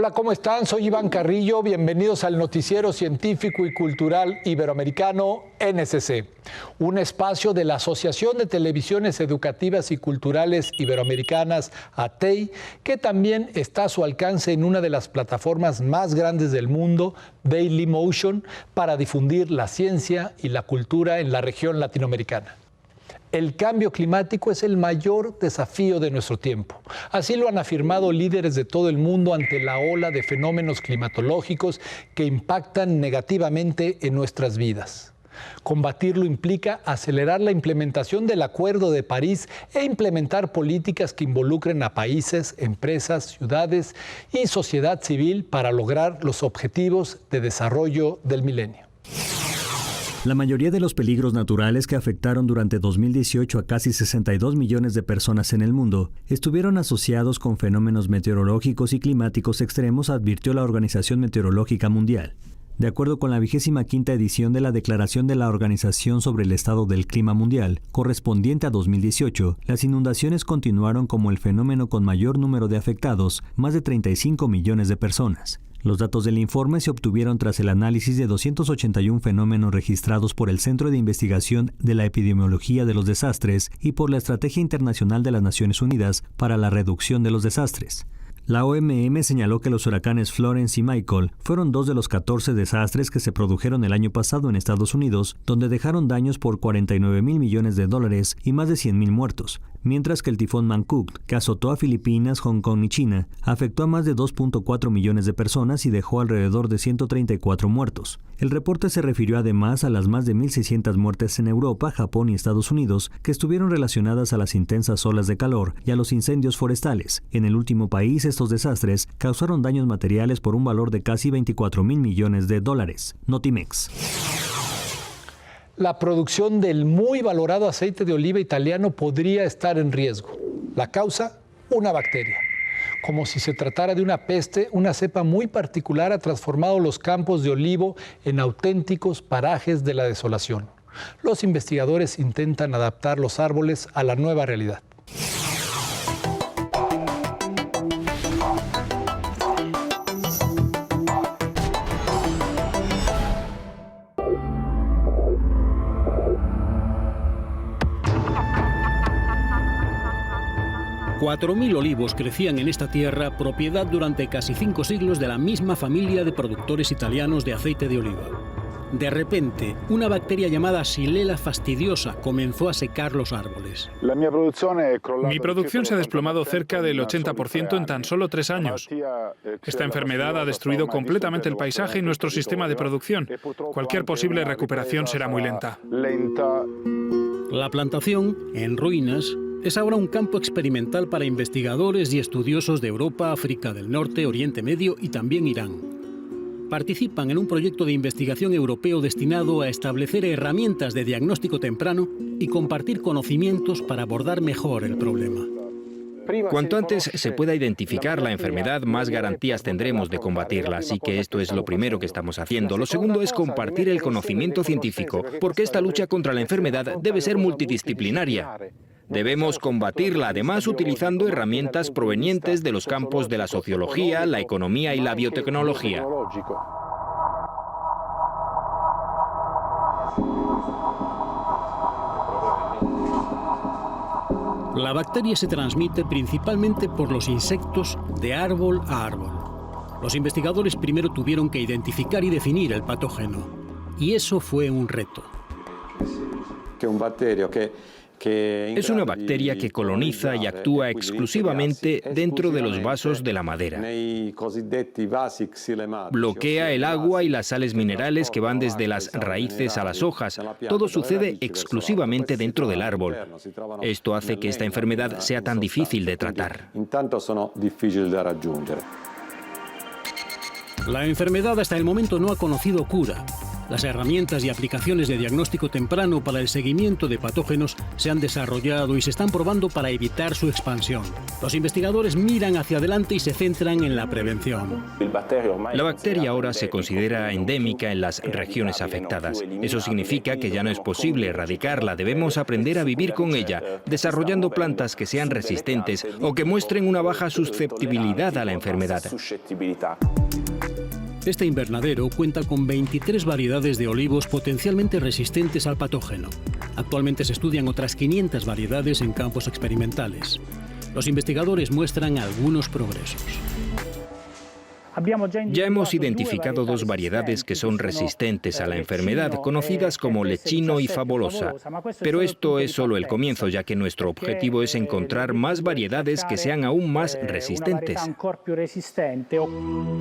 Hola, ¿cómo están? Soy Iván Carrillo. Bienvenidos al noticiero científico y cultural iberoamericano NSC, un espacio de la Asociación de Televisiones Educativas y Culturales Iberoamericanas, ATEI, que también está a su alcance en una de las plataformas más grandes del mundo, Dailymotion, para difundir la ciencia y la cultura en la región latinoamericana. El cambio climático es el mayor desafío de nuestro tiempo. Así lo han afirmado líderes de todo el mundo ante la ola de fenómenos climatológicos que impactan negativamente en nuestras vidas. Combatirlo implica acelerar la implementación del Acuerdo de París e implementar políticas que involucren a países, empresas, ciudades y sociedad civil para lograr los objetivos de desarrollo del milenio. La mayoría de los peligros naturales que afectaron durante 2018 a casi 62 millones de personas en el mundo estuvieron asociados con fenómenos meteorológicos y climáticos extremos, advirtió la Organización Meteorológica Mundial. De acuerdo con la 25ª edición de la Declaración de la Organización sobre el Estado del Clima Mundial, correspondiente a 2018, las inundaciones continuaron como el fenómeno con mayor número de afectados, más de 35 millones de personas. Los datos del informe se obtuvieron tras el análisis de 281 fenómenos registrados por el Centro de Investigación de la Epidemiología de los Desastres y por la Estrategia Internacional de las Naciones Unidas para la Reducción de los Desastres. La OMM señaló que los huracanes Florence y Michael fueron 2 de los 14 desastres que se produjeron el año pasado en Estados Unidos, donde dejaron daños por $49,000 millones y más de 100,000 muertos, mientras que el tifón Mangkhut, que azotó a Filipinas, Hong Kong y China, afectó a más de 2.4 millones de personas y dejó alrededor de 134 muertos. El reporte se refirió además a las más de 1.600 muertes en Europa, Japón y Estados Unidos, que estuvieron relacionadas a las intensas olas de calor y a los incendios forestales. En el último país, estos desastres causaron daños materiales por un valor de casi $24,000 millones. Notimex. La producción del muy valorado aceite de oliva italiano podría estar en riesgo. La causa, una bacteria. Como si se tratara de una peste, una cepa muy particular ha transformado los campos de olivo en auténticos parajes de la desolación. Los investigadores intentan adaptar los árboles a la nueva realidad. $4,000 olivos crecían en esta tierra, propiedad durante casi 5 siglos de la misma familia de productores italianos de aceite de oliva. De repente, una bacteria llamada Xylella fastidiosa comenzó a secar los árboles. Mi producción se ha desplomado cerca del 80% en tan solo 3 años. Esta enfermedad ha destruido completamente el paisaje y nuestro sistema de producción. Cualquier posible recuperación será muy lenta. La plantación, en ruinas, es ahora un campo experimental para investigadores y estudiosos de Europa, África del Norte, Oriente Medio y también Irán. Participan en un proyecto de investigación europeo destinado a establecer herramientas de diagnóstico temprano y compartir conocimientos para abordar mejor el problema. Cuanto antes se pueda identificar la enfermedad, más garantías tendremos de combatirla, así que esto es lo primero que estamos haciendo. Lo segundo es compartir el conocimiento científico, porque esta lucha contra la enfermedad debe ser multidisciplinaria. Debemos combatirla, además, utilizando herramientas provenientes de los campos de la sociología, la economía y la biotecnología. La bacteria se transmite principalmente por los insectos de árbol a árbol. Los investigadores primero tuvieron que identificar y definir el patógeno, y eso fue un reto. Es una bacteria que coloniza y actúa exclusivamente dentro de los vasos de la madera. Bloquea el agua y las sales minerales que van desde las raíces a las hojas. Todo sucede exclusivamente dentro del árbol. Esto hace que esta enfermedad sea tan difícil de tratar. La enfermedad hasta el momento no ha conocido cura. Las herramientas y aplicaciones de diagnóstico temprano para el seguimiento de patógenos se han desarrollado y se están probando para evitar su expansión. Los investigadores miran hacia adelante y se centran en la prevención. La bacteria ahora se considera endémica en las regiones afectadas. Eso significa que ya no es posible erradicarla. Debemos aprender a vivir con ella, desarrollando plantas que sean resistentes o que muestren una baja susceptibilidad a la enfermedad. Este invernadero cuenta con 23 variedades de olivos potencialmente resistentes al patógeno. Actualmente se estudian otras 500 variedades en campos experimentales. Los investigadores muestran algunos progresos. Ya hemos identificado 2 variedades que son resistentes a la enfermedad, conocidas como lechino y favolosa. Pero esto es solo el comienzo, ya que nuestro objetivo es encontrar más variedades que sean aún más resistentes.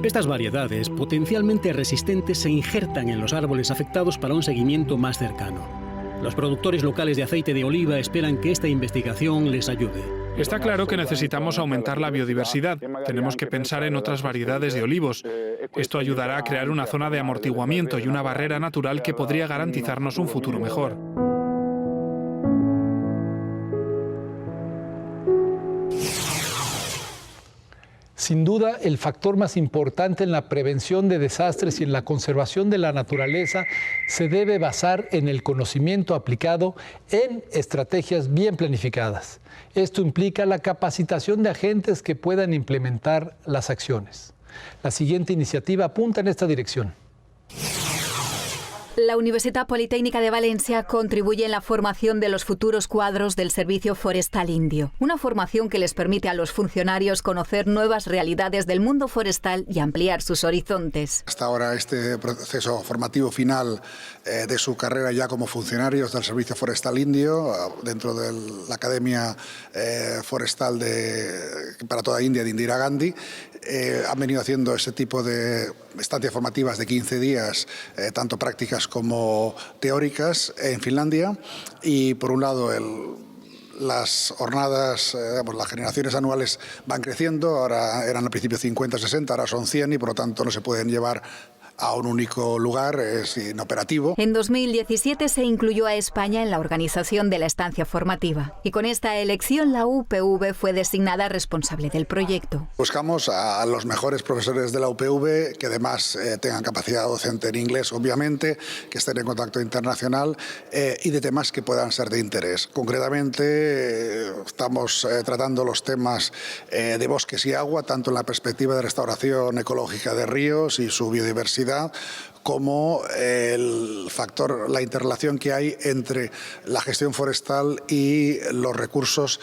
Estas variedades potencialmente resistentes se injertan en los árboles afectados para un seguimiento más cercano. Los productores locales de aceite de oliva esperan que esta investigación les ayude. Está claro que necesitamos aumentar la biodiversidad. Tenemos que pensar en otras variedades de olivos. Esto ayudará a crear una zona de amortiguamiento y una barrera natural que podría garantizarnos un futuro mejor. Sin duda, el factor más importante en la prevención de desastres y en la conservación de la naturaleza se debe basar en el conocimiento aplicado en estrategias bien planificadas. Esto implica la capacitación de agentes que puedan implementar las acciones. La siguiente iniciativa apunta en esta dirección. La Universitat Politécnica de Valencia contribuye en la formación de los futuros cuadros del Servicio Forestal Indio, una formación que les permite a los funcionarios conocer nuevas realidades del mundo forestal y ampliar sus horizontes. Hasta ahora este proceso formativo final de su carrera ya como funcionarios del Servicio Forestal Indio, dentro de la Academia Forestal para toda India de Indira Gandhi, han venido haciendo ese tipo de estancias formativas de 15 días, tanto prácticas como teóricas en Finlandia, y por un lado las jornadas, las generaciones anuales van creciendo. Ahora eran al principio 50, 60, ahora son 100 y por lo tanto no se pueden llevar a un único lugar, es inoperativo. En 2017 se incluyó a España en la organización de la estancia formativa y con esta elección la UPV fue designada responsable del proyecto. Buscamos a los mejores profesores de la UPV que además tengan capacidad docente en inglés, obviamente, que estén en contacto internacional y de temas que puedan ser de interés. Concretamente estamos tratando los temas de bosques y agua, tanto en la perspectiva de restauración ecológica de ríos y su biodiversidad, como la interrelación que hay entre la gestión forestal y los recursos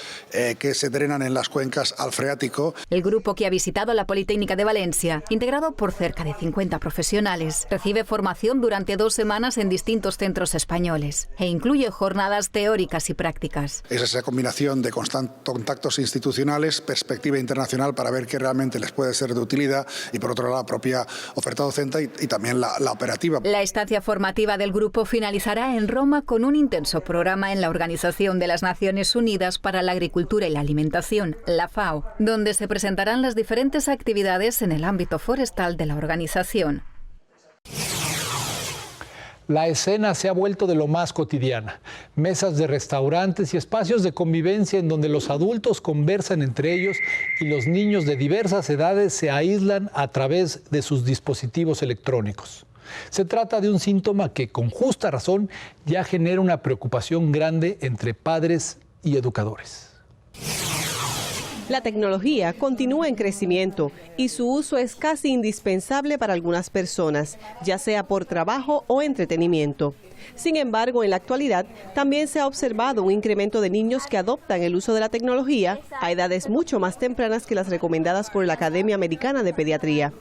que se drenan en las cuencas al freático. El grupo que ha visitado la Politécnica de Valencia, integrado por cerca de 50 profesionales, recibe formación durante 2 semanas en distintos centros españoles e incluye jornadas teóricas y prácticas. Es esa combinación de contactos institucionales, perspectiva internacional para ver qué realmente les puede ser de utilidad y por otro lado la propia oferta docente y también la operativa. La estancia formativa del grupo finalizará en Roma con un intenso programa en la Organización de las Naciones Unidas para la Agricultura y la Alimentación, la FAO, donde se presentarán las diferentes actividades en el ámbito forestal de la organización. La escena se ha vuelto de lo más cotidiana. Mesas de restaurantes y espacios de convivencia en donde los adultos conversan entre ellos y los niños de diversas edades se aíslan a través de sus dispositivos electrónicos. Se trata de un síntoma que, con justa razón, ya genera una preocupación grande entre padres y educadores. La tecnología continúa en crecimiento y su uso es casi indispensable para algunas personas, ya sea por trabajo o entretenimiento. Sin embargo, en la actualidad también se ha observado un incremento de niños que adoptan el uso de la tecnología a edades mucho más tempranas que las recomendadas por la Academia Americana de Pediatría.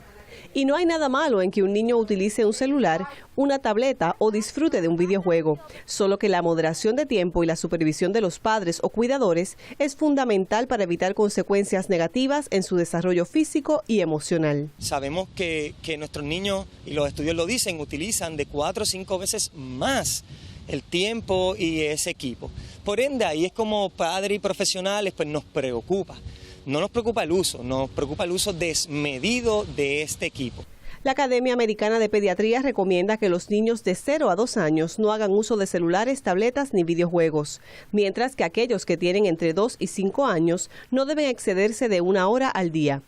Y no hay nada malo en que un niño utilice un celular, una tableta o disfrute de un videojuego, solo que la moderación de tiempo y la supervisión de los padres o cuidadores es fundamental para evitar consecuencias negativas en su desarrollo físico y emocional. Sabemos que nuestros niños, y los estudios lo dicen, utilizan de 4 o 5 veces más el tiempo y ese equipo. Por ende, ahí es como padres y profesionales, pues nos preocupa. No nos preocupa el uso, nos preocupa el uso desmedido de este equipo. La Academia Americana de Pediatría recomienda que los niños de 0 a 2 años no hagan uso de celulares, tabletas ni videojuegos, mientras que aquellos que tienen entre 2 y 5 años no deben excederse de 1 hora al día.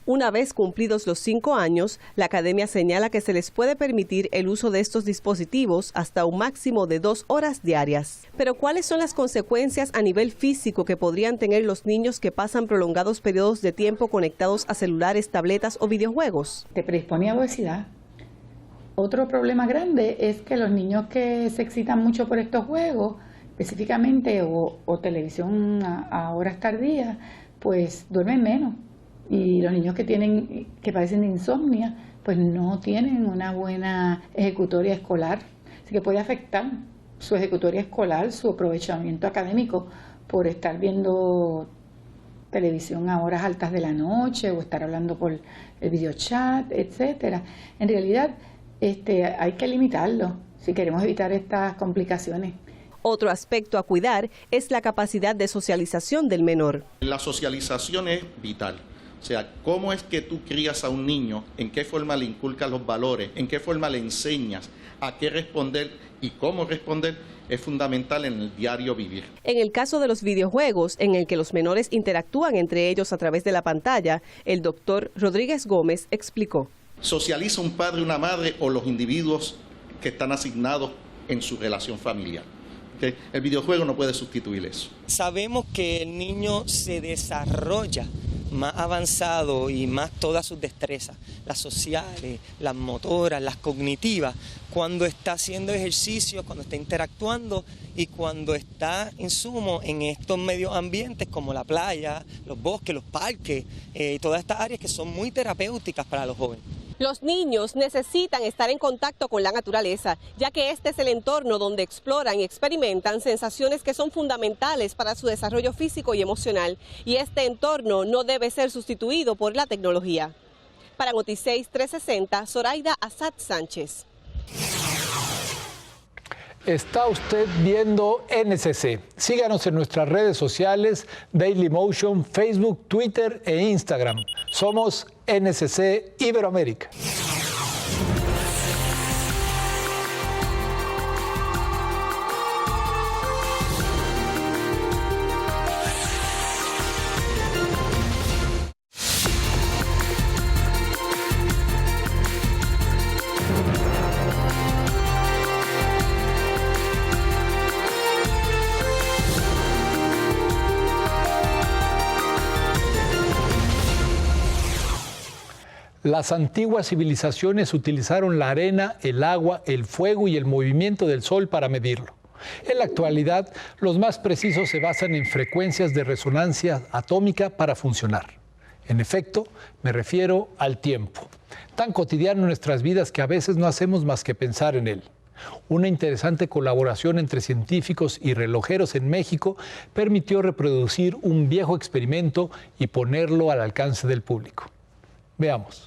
Una vez cumplidos los 5 años, la Academia señala que se les puede permitir el uso de estos dispositivos hasta un máximo de 2 horas diarias. Pero ¿cuáles son las consecuencias a nivel físico que podrían tener los niños que pasan prolongados periodos de tiempo conectados a celulares, tabletas o videojuegos? Te predispone a obesidad. Otro problema grande es que los niños que se excitan mucho por estos juegos, específicamente o televisión a horas tardías, pues duermen menos. Y los niños que padecen de insomnia, pues no tienen una buena ejecutoria escolar. Así que puede afectar su ejecutoria escolar, su aprovechamiento académico por estar viendo televisión a horas altas de la noche o estar hablando por el videochat, etcétera. En realidad, hay que limitarlo si queremos evitar estas complicaciones. Otro aspecto a cuidar es la capacidad de socialización del menor. La socialización es vital. O sea, cómo es que tú crías a un niño, en qué forma le inculcas los valores, en qué forma le enseñas a qué responder y cómo responder, es fundamental en el diario vivir. En el caso de los videojuegos, en el que los menores interactúan entre ellos a través de la pantalla, el doctor Rodríguez Gómez explicó. Socializa un padre, una madre o los individuos que están asignados en su relación familiar. ¿Okay? El videojuego no puede sustituir eso. Sabemos que el niño se desarrolla más avanzado y más todas sus destrezas, las sociales, las motoras, las cognitivas, cuando está haciendo ejercicio, cuando está interactuando y cuando está en sumo en estos medios ambientes como la playa, los bosques, los parques, todas estas áreas que son muy terapéuticas para los jóvenes. Los niños necesitan estar en contacto con la naturaleza, ya que este es el entorno donde exploran y experimentan sensaciones que son fundamentales para su desarrollo físico y emocional, y este entorno no debe ser sustituido por la tecnología. Para Noticias 360, Zoraida Asad Sánchez. Está usted viendo NSC. Síganos en nuestras redes sociales, Dailymotion, Facebook, Twitter e Instagram. Somos NSC Iberoamérica. Las antiguas civilizaciones utilizaron la arena, el agua, el fuego y el movimiento del sol para medirlo. En la actualidad, los más precisos se basan en frecuencias de resonancia atómica para funcionar. En efecto, me refiero al tiempo, tan cotidiano en nuestras vidas que a veces no hacemos más que pensar en él. Una interesante colaboración entre científicos y relojeros en México permitió reproducir un viejo experimento y ponerlo al alcance del público. Veamos.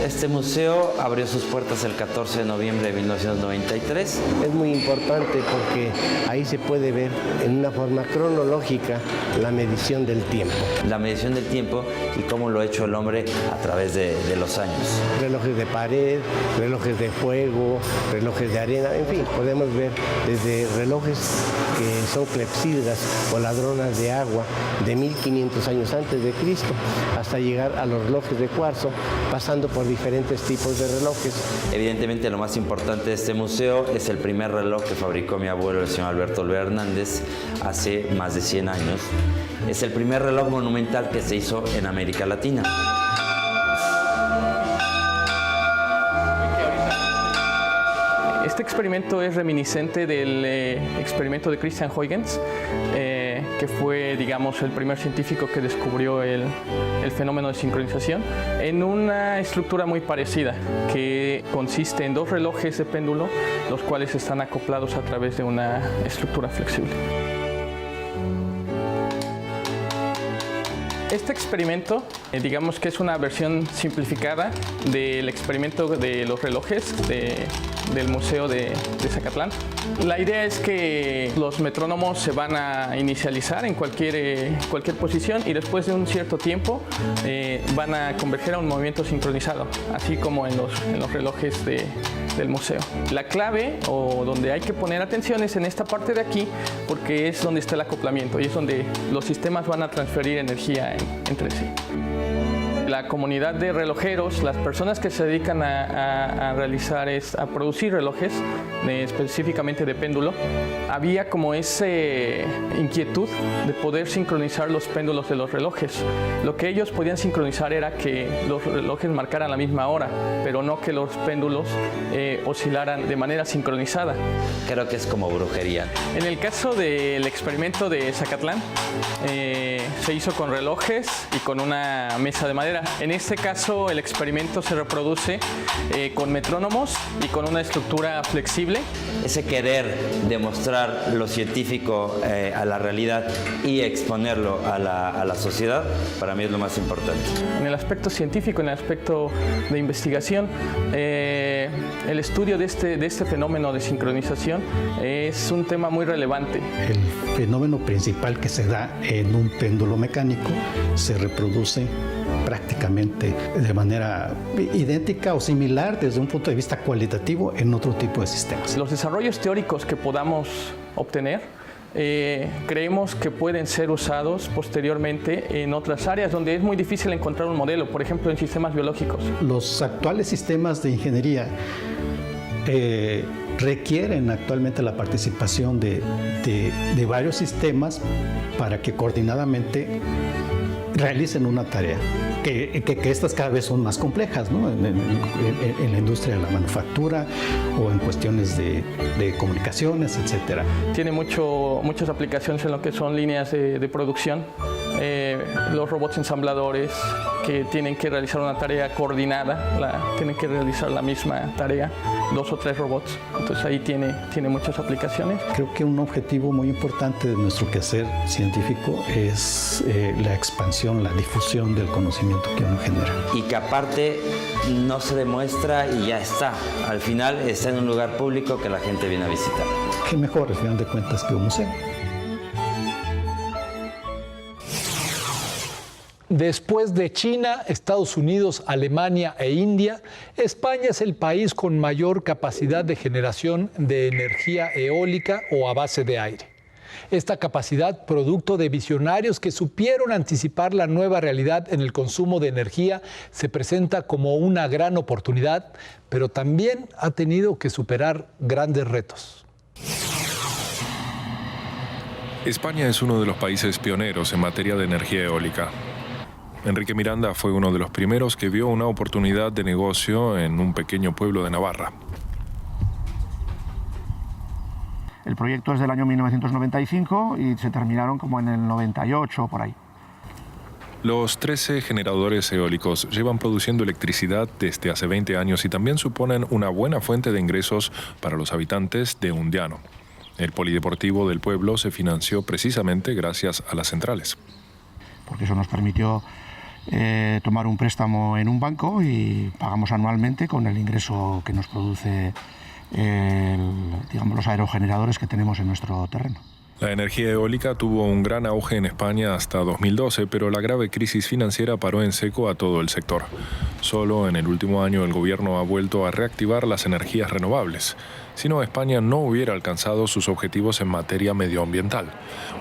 Este museo abrió sus puertas el 14 de noviembre de 1993. Es muy importante porque ahí se puede ver en una forma cronológica la medición del tiempo. La medición del tiempo y cómo lo ha hecho el hombre a través de los años. Relojes de pared, relojes de fuego, relojes de arena, en fin, podemos ver desde relojes que son clepsidras o ladronas de agua de 1500 años antes de Cristo hasta llegar a los relojes de cuarzo, pasando por diferentes tipos de relojes. Evidentemente lo más importante de este museo es el primer reloj que fabricó mi abuelo, el señor Alberto Olvera Hernández, hace más de 100 años. Es el primer reloj monumental que se hizo en América Latina. Este experimento es reminiscente del experimento de Christian Huygens, que fue, digamos, el primer científico que descubrió el fenómeno de sincronización, en una estructura muy parecida, que consiste en dos relojes de péndulo, los cuales están acoplados a través de una estructura flexible. Este experimento, digamos que es una versión simplificada del experimento de los relojes del Museo de Zacatlán. La idea es que los metrónomos se van a inicializar en cualquier posición y después de un cierto tiempo van a converger a un movimiento sincronizado, así como en los relojes del museo. La clave o donde hay que poner atención es en esta parte de aquí, porque es donde está el acoplamiento y es donde los sistemas van a transferir energía entre sí. La comunidad de relojeros, las personas que se dedican a producir relojes, específicamente de péndulo, había como esa inquietud de poder sincronizar los péndulos de los relojes. Lo que ellos podían sincronizar era que los relojes marcaran la misma hora, pero no que los péndulos oscilaran de manera sincronizada. Creo que es como brujería. En el caso del experimento de Zacatlán, se hizo con relojes y con una mesa de madera. En este caso, el experimento se reproduce con metrónomos y con una estructura flexible. Ese querer demostrar lo científico a la realidad y exponerlo a la sociedad, para mí es lo más importante. En el aspecto científico, en el aspecto de investigación, el estudio de este fenómeno de sincronización es un tema muy relevante. El fenómeno principal que se da en un péndulo mecánico se reproduce prácticamente de manera idéntica o similar desde un punto de vista cualitativo en otro tipo de sistemas. Los desarrollos teóricos que podamos obtener creemos que pueden ser usados posteriormente en otras áreas donde es muy difícil encontrar un modelo, por ejemplo en sistemas biológicos. Los actuales sistemas de ingeniería requieren actualmente la participación de varios sistemas para que coordinadamente realicen una tarea, que estas cada vez son más complejas, ¿no? En la industria de la manufactura o en cuestiones de comunicaciones, etc. Tiene muchas aplicaciones en lo que son líneas de producción, los robots ensambladores que tienen que realizar una tarea coordinada, tienen que realizar la misma tarea, 2 o 3 robots, entonces ahí tiene muchas aplicaciones. Creo que un objetivo muy importante de nuestro quehacer científico es la expansión, la difusión del conocimiento que uno genera. Y que aparte no se demuestra y ya está, al final está en un lugar público que la gente viene a visitar. Qué mejor, al final de cuentas, que un museo. Después de China, Estados Unidos, Alemania e India, España es el país con mayor capacidad de generación de energía eólica o a base de aire. Esta capacidad, producto de visionarios que supieron anticipar la nueva realidad en el consumo de energía, se presenta como una gran oportunidad, pero también ha tenido que superar grandes retos. España es uno de los países pioneros en materia de energía eólica. Enrique Miranda fue uno de los primeros que vio una oportunidad de negocio en un pequeño pueblo de Navarra. El proyecto es del año 1995 y se terminaron como en el 98 por ahí. Los 13 generadores eólicos llevan produciendo electricidad desde hace 20 años y también suponen una buena fuente de ingresos para los habitantes de Undiano. El polideportivo del pueblo se financió precisamente gracias a las centrales. Porque eso nos permitió tomar un préstamo en un banco y pagamos anualmente con el ingreso que nos produce los aerogeneradores que tenemos en nuestro terreno. La energía eólica tuvo un gran auge en España hasta 2012, pero la grave crisis financiera paró en seco a todo el sector. Solo en el último año el gobierno ha vuelto a reactivar las energías renovables. Si no, España no hubiera alcanzado sus objetivos en materia medioambiental.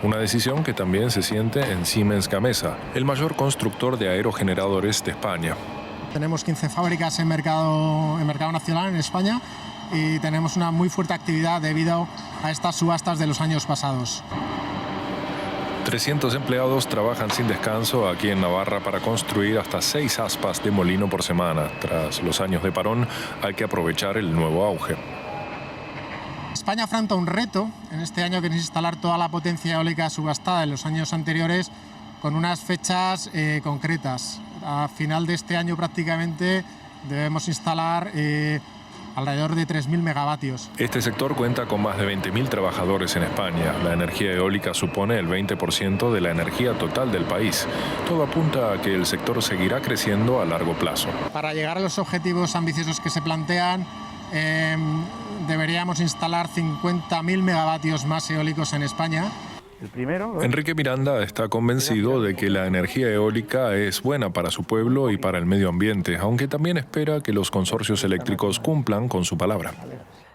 Una decisión que también se siente en Siemens Gamesa, el mayor constructor de aerogeneradores de España. Tenemos 15 fábricas en mercado nacional en España y tenemos una muy fuerte actividad debido a estas subastas de los años pasados. 300 empleados trabajan sin descanso aquí en Navarra para construir hasta 6 aspas de molino por semana. Tras los años de parón, hay que aprovechar el nuevo auge. España afronta un reto en este año que es instalar toda la potencia eólica subastada en los años anteriores con unas fechas concretas. A final de este año prácticamente debemos instalar alrededor de 3.000 megavatios. Este sector cuenta con más de 20.000 trabajadores en España. La energía eólica supone el 20% de la energía total del país. Todo apunta a que el sector seguirá creciendo a largo plazo. Para llegar a los objetivos ambiciosos que se plantean, deberíamos instalar 50.000 megavatios más eólicos en España. Enrique Miranda está convencido de que la energía eólica es buena para su pueblo y para el medio ambiente, aunque también espera que los consorcios eléctricos cumplan con su palabra.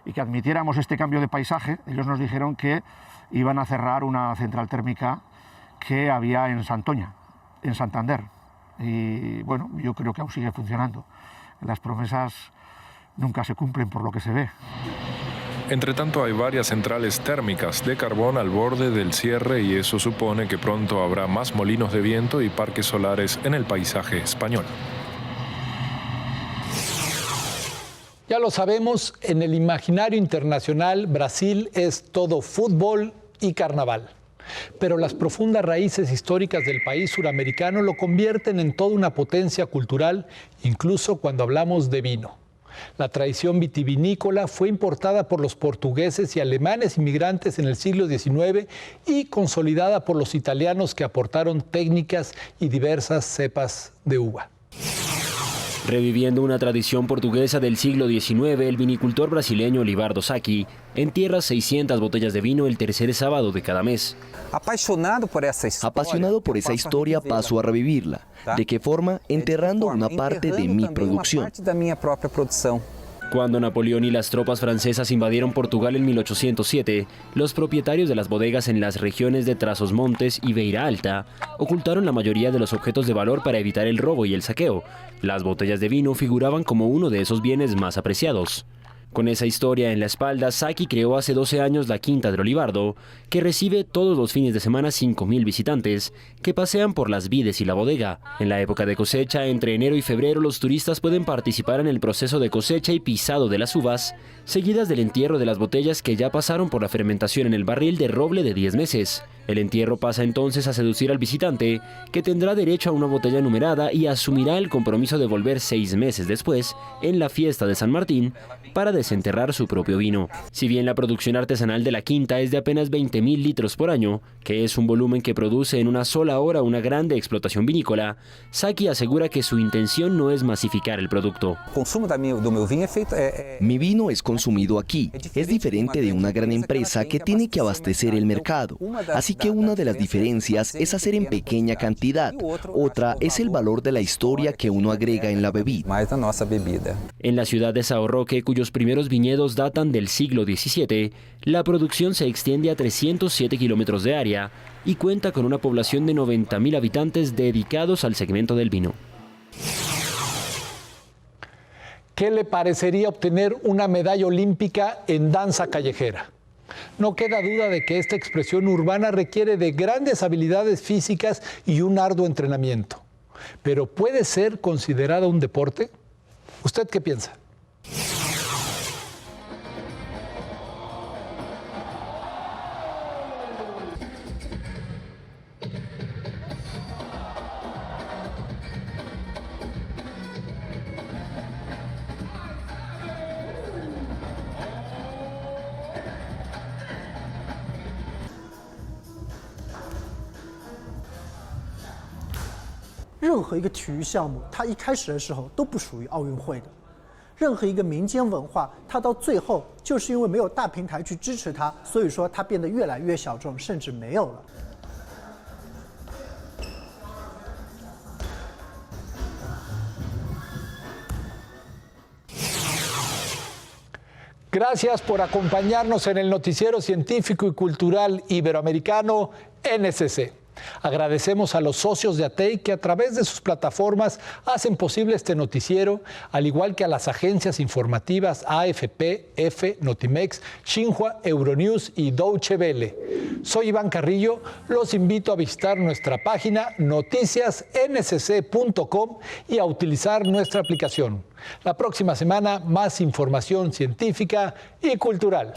Y que admitiéramos este cambio de paisaje. Ellos nos dijeron que iban a cerrar una central térmica que había en Santoña, en Santander. Y bueno, yo creo que aún sigue funcionando. Las promesas nunca se cumplen por lo que se ve. Entre tanto, hay varias centrales térmicas de carbón al borde del cierre y eso supone que pronto habrá más molinos de viento y parques solares en el paisaje español. Ya lo sabemos, en el imaginario internacional, Brasil es todo fútbol y carnaval. Pero las profundas raíces históricas del país suramericano lo convierten en toda una potencia cultural, incluso cuando hablamos de vino. La tradición vitivinícola fue importada por los portugueses y alemanes inmigrantes en el siglo XIX y consolidada por los italianos que aportaron técnicas y diversas cepas de uva. Reviviendo una tradición portuguesa del siglo XIX, el vinicultor brasileño Libardo Sacchi entierra 600 botellas de vino el tercer sábado de cada mes. Apasionado por esa historia, paso a revivirla. ¿De qué forma? Enterrando una parte de mi producción. Cuando Napoleón y las tropas francesas invadieron Portugal en 1807, los propietarios de las bodegas en las regiones de Trás-os-Montes y Beira Alta ocultaron la mayoría de los objetos de valor para evitar el robo y el saqueo. Las botellas de vino figuraban como uno de esos bienes más apreciados. Con esa historia en la espalda, Sacchi creó hace 12 años la Quinta de Olivardo, que recibe todos los fines de semana 5.000 visitantes que pasean por las vides y la bodega. En la época de cosecha, entre enero y febrero, los turistas pueden participar en el proceso de cosecha y pisado de las uvas, seguidas del entierro de las botellas que ya pasaron por la fermentación en el barril de roble de 10 meses. El entierro pasa entonces a seducir al visitante, que tendrá derecho a una botella numerada y asumirá el compromiso de volver 6 meses después, en la fiesta de San Martín, para desenterrar su propio vino. Si bien la producción artesanal de la Quinta es de apenas 20.000 litros por año, que es un volumen que produce en una sola hora una grande explotación vinícola, Sacchi asegura que su intención no es masificar el producto. Mi vino es consumido aquí. Es diferente de una gran empresa que tiene que abastecer el mercado. Así que una de las diferencias es hacer en pequeña cantidad. Otra es el valor de la historia que uno agrega en la bebida. En la ciudad de São Roque, cuyos primeros viñedos datan del siglo XVII, la producción se extiende a 307 kilómetros de área y cuenta con una población de 90.000 habitantes dedicados al segmento del vino. ¿Qué le parecería obtener una medalla olímpica en danza callejera? No queda duda de que esta expresión urbana requiere de grandes habilidades físicas y un arduo entrenamiento. ¿Pero puede ser considerada un deporte? ¿Usted qué piensa? Gracias por acompañarnos en el Noticiero Científico y Cultural Iberoamericano NSC. Agradecemos a los socios de ATEI que a través de sus plataformas hacen posible este noticiero, al igual que a las agencias informativas AFP, EFE, Notimex, Xinhua, Euronews y Deutsche Welle. Soy Iván Carrillo, los invito a visitar nuestra página noticiasnsc.com y a utilizar nuestra aplicación. La próxima semana, más información científica y cultural.